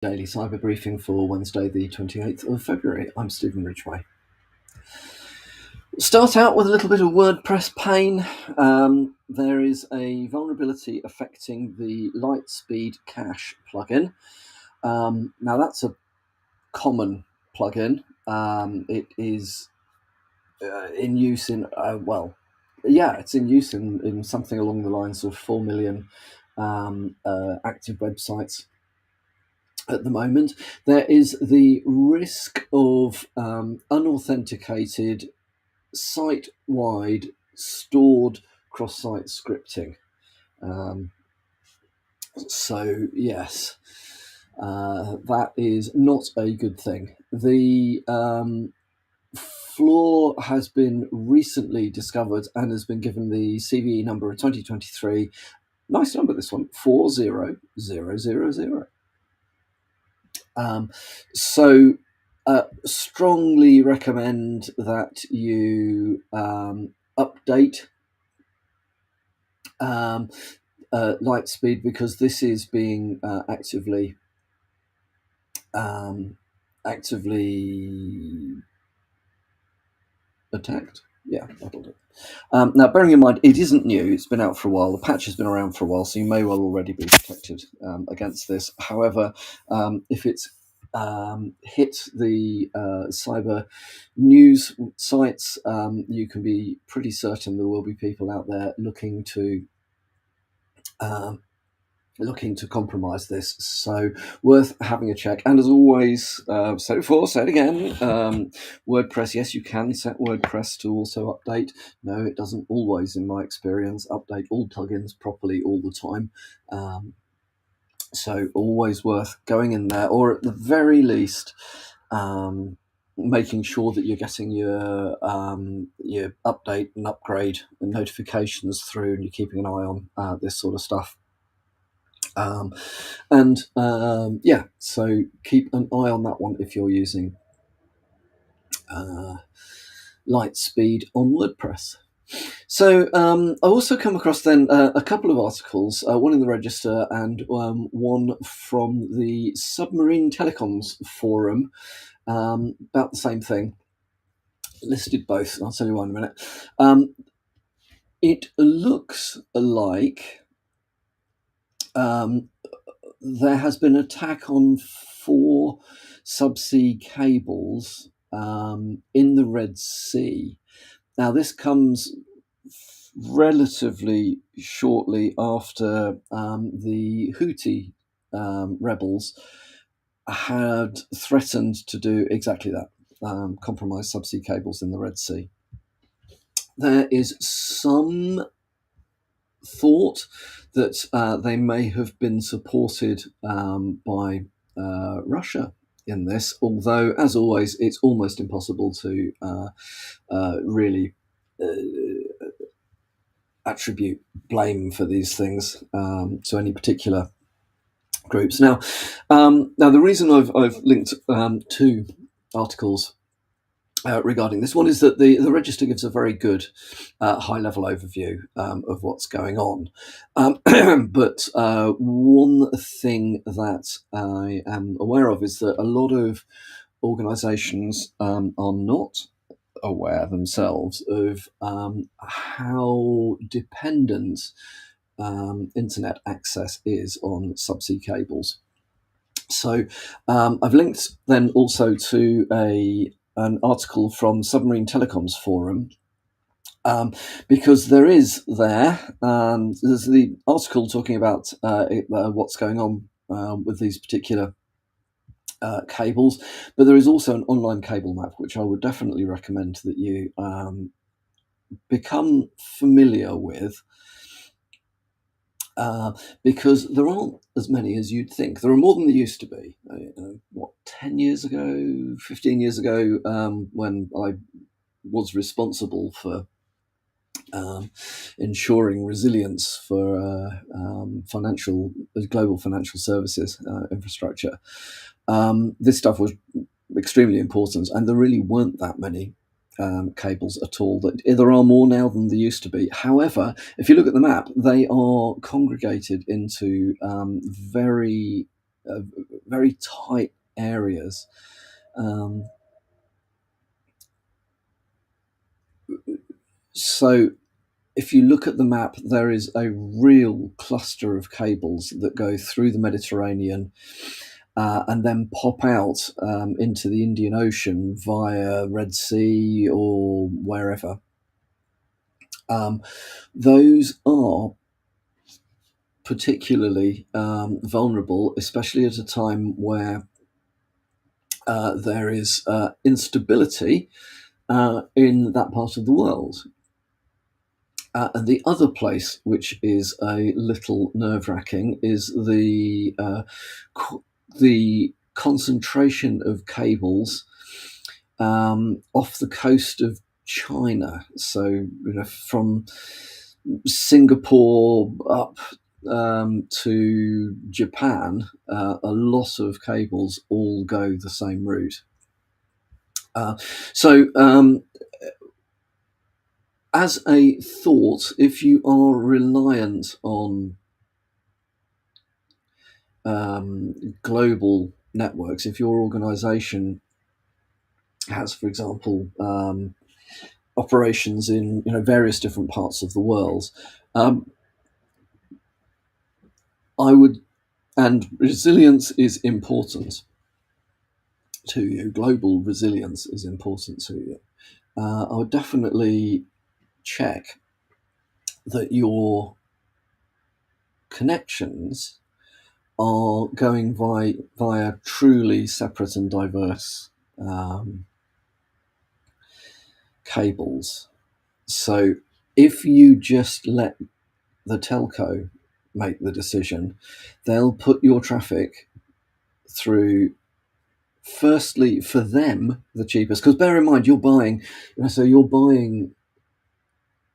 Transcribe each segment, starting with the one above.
Daily Cyber Briefing for Wednesday, the 28th of February. I'm Stephen Ridgway. Start out with a little bit of WordPress pain. There is a vulnerability affecting the Lightspeed Cache plugin. Now, that's a common plugin. It is in use in, it's in use in something along the lines of 4 million active websites at the moment. There is the risk of unauthenticated site-wide stored cross-site scripting. So yes, that is not a good thing. The flaw has been recently discovered and has been given the CVE number of 2023. Nice number, this one, 40000. So strongly recommend that you update Lightspeed, because this is being actively attacked. Yeah, that'll do. Now, bearing in mind, it isn't new. It's been out for a while. The patch has been around for a while, so you may well already be protected against this. However, if it's hit the cyber news sites, you can be pretty certain there will be people out there looking to compromise this. So worth having a check. And as always, said it before, say it again, WordPress, yes, you can set WordPress to also update. No, it doesn't always, in my experience, update all plugins properly all the time. So always worth going in there, or at the very least, making sure that you're getting your update and upgrade and notifications through, and you're keeping an eye on this sort of stuff. So keep an eye on that one if you're using Lightspeed on WordPress. So I also come across then a couple of articles, one in the Register and one from the Submarine Telecoms Forum, about the same thing. Listed both, I'll tell you why in a minute. It looks like there has been an attack on 4 subsea cables in the Red Sea. Now, this comes relatively shortly after the Houthi rebels had threatened to do exactly that, compromise subsea cables in the Red Sea. There is some thought that they may have been supported by Russia in this, although, as always, it's almost impossible to really attribute blame for these things to any particular groups. Now, the reason I've linked 2 articles regarding this one is that the Register gives a very good high-level overview of what's going on. But one thing that I am aware of is that a lot of organisations are not aware themselves of how dependent internet access is on subsea cables. So I've linked then also to an article from Submarine Telecoms Forum, because there's the article talking about what's going on with these particular cables, but there is also an online cable map, which I would definitely recommend that you become familiar with, because there aren't as many as you'd think. There are more than there used to be. 10 years ago, 15 years ago, when I was responsible for ensuring resilience for global financial services infrastructure. This stuff was extremely important, and there really weren't that many cables at all. There are more now than there used to be. However, if you look at the map, they are congregated into very very tight areas. So if you look at the map, there is a real cluster of cables that go through the Mediterranean and then pop out into the Indian Ocean via Red Sea or wherever. Those are particularly vulnerable, especially at a time where there is instability in that part of the world. And the other place, which is a little nerve-wracking, is the concentration of cables off the coast of China. So, from Singapore up to Japan, a lot of cables all go the same route. As a thought, if you are reliant on global networks, if your organization has, for example, operations in various different parts of the world, and resilience is important to you. Global resilience is important to you. I would definitely check that your connections are going via truly separate and diverse cables. So if you just let the telco make the decision, they'll put your traffic through, firstly, for them, the cheapest. Because bear in mind, you're buying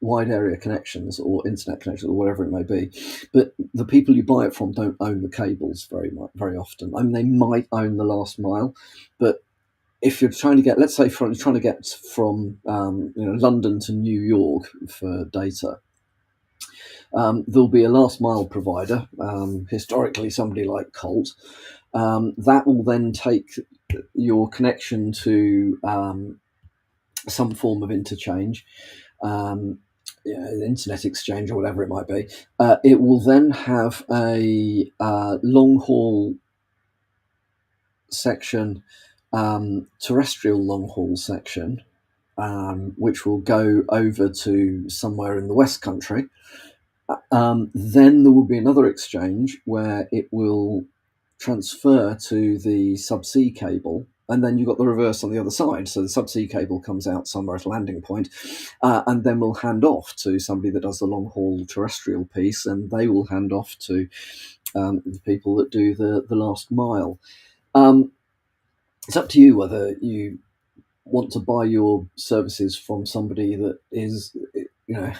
wide area connections or internet connections or whatever it may be, but the people you buy it from don't own the cables very often. I mean, they might own the last mile, but if you're trying to get, let's say, from London to New York for data, there'll be a last mile provider, historically somebody like Colt, that will then take your connection to some form of interchange, internet exchange or whatever it might be. It will then have a long haul section, terrestrial long haul section, which will go over to somewhere in the West Country. Then there will be another exchange where it will transfer to the subsea cable, and then you've got the reverse on the other side. So the subsea cable comes out somewhere at a landing point, and then we'll hand off to somebody that does the long haul terrestrial piece, and they will hand off to the people that do the last mile. It's up to you whether you want to buy your services from somebody that is,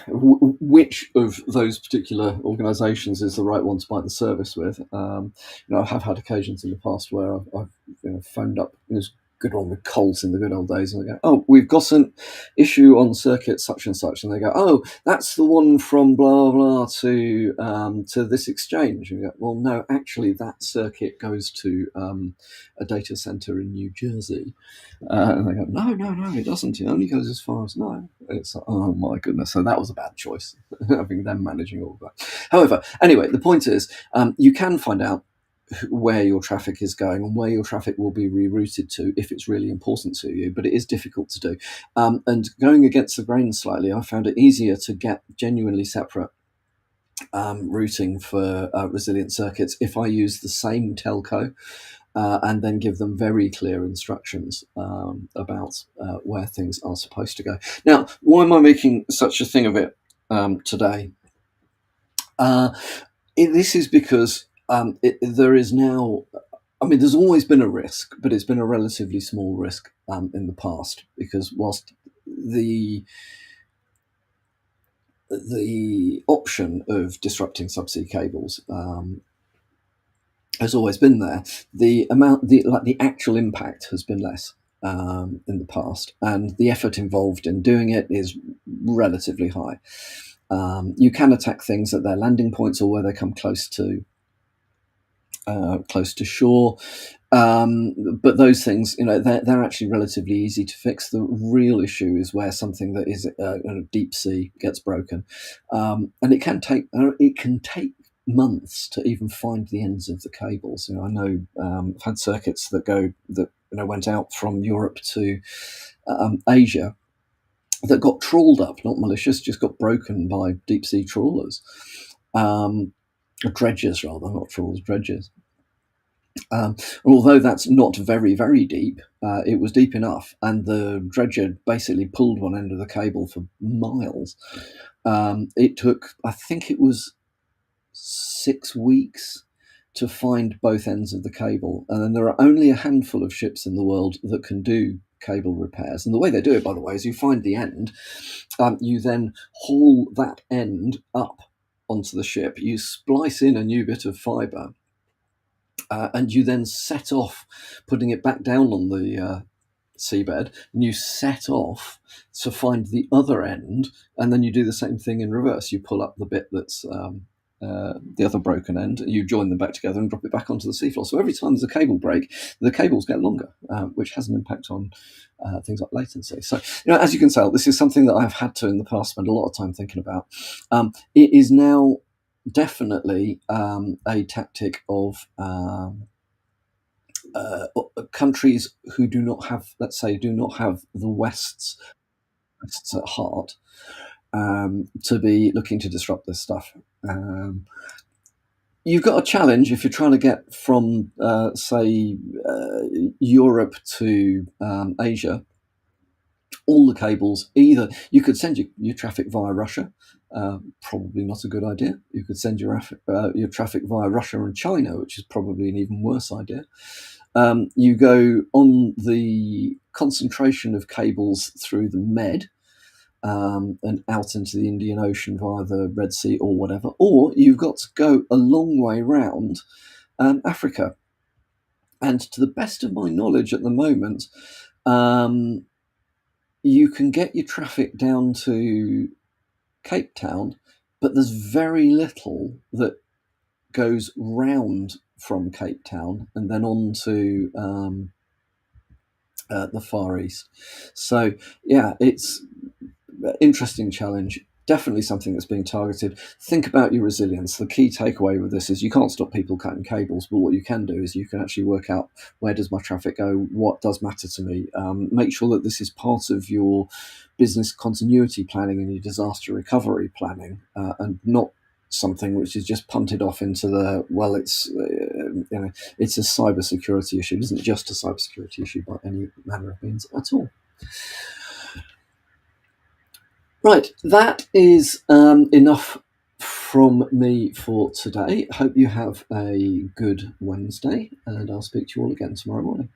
which of those particular organisations is the right one to buy the service with. I have had occasions in the past where I've phoned up. It was good one with Colt in the good old days, and they go, "Oh, we've got an issue on circuit such and such," and they go, "Oh, that's the one from blah blah to this exchange." And you go, "Well, no, actually, that circuit goes to a data center in New Jersey." And they go, no, it doesn't. It only goes as far as no. It's like, oh my goodness. So that was a bad choice, having them managing all of that. However, anyway, the point is, you can find out where your traffic is going and where your traffic will be rerouted to if it's really important to you, but it is difficult to do. And going against the grain slightly, I found it easier to get genuinely separate routing for resilient circuits if I use the same telco. And then give them very clear instructions about where things are supposed to go. Now, why am I making such a thing of it today? This is because there is now, there's always been a risk, but it's been a relatively small risk in the past, because whilst the option of disrupting subsea cables has always been there, the actual impact has been less in the past, and the effort involved in doing it is relatively high. You can attack things at their landing points or where they come close to close to shore. But those things, they're actually relatively easy to fix. The real issue is where something that is deep sea gets broken, and it can take months to even find the ends of the cables. I know I've had circuits that went out from Europe to Asia that got trawled up, not malicious, just got broken by deep sea trawlers, dredgers rather, not trawlers, dredgers. Although that's not very, very deep, it was deep enough, and the dredger basically pulled one end of the cable for miles. It took, I think it was 6 weeks to find both ends of the cable, and then there are only a handful of ships in the world that can do cable repairs. And the way they do it, by the way, is you find the end, you then haul that end up onto the ship, you splice in a new bit of fibre, and you then set off, putting it back down on the seabed, and you set off to find the other end, and then you do the same thing in reverse. You pull up the bit that's the other broken end, you join them back together and drop it back onto the seafloor. So every time there's a cable break, the cables get longer, which has an impact on things like latency. So, as you can tell, this is something that I've had to in the past spend a lot of time thinking about. It is now definitely a tactic of countries who do not have the West's at heart, to be looking to disrupt this stuff. You've got a challenge if you're trying to get from, say, Europe to Asia. All the cables, either you could send your traffic via Russia, probably not a good idea. You could send your traffic via Russia and China, which is probably an even worse idea. You go on the concentration of cables through the Med, and out into the Indian Ocean via the Red Sea or whatever, or you've got to go a long way round Africa. And to the best of my knowledge at the moment, you can get your traffic down to Cape Town, but there's very little that goes round from Cape Town and then on to the Far East. So, yeah, it's an interesting challenge. Definitely something that's being targeted. Think about your resilience. The key takeaway with this is you can't stop people cutting cables, but what you can do is you can actually work out, where does my traffic go? What does matter to me? Make sure that this is part of your business continuity planning and your disaster recovery planning, and not something which is just punted off into it's a cybersecurity issue. It isn't just a cybersecurity issue by any manner of means at all. Right, that is enough from me for today. Hope you have a good Wednesday, and I'll speak to you all again tomorrow morning.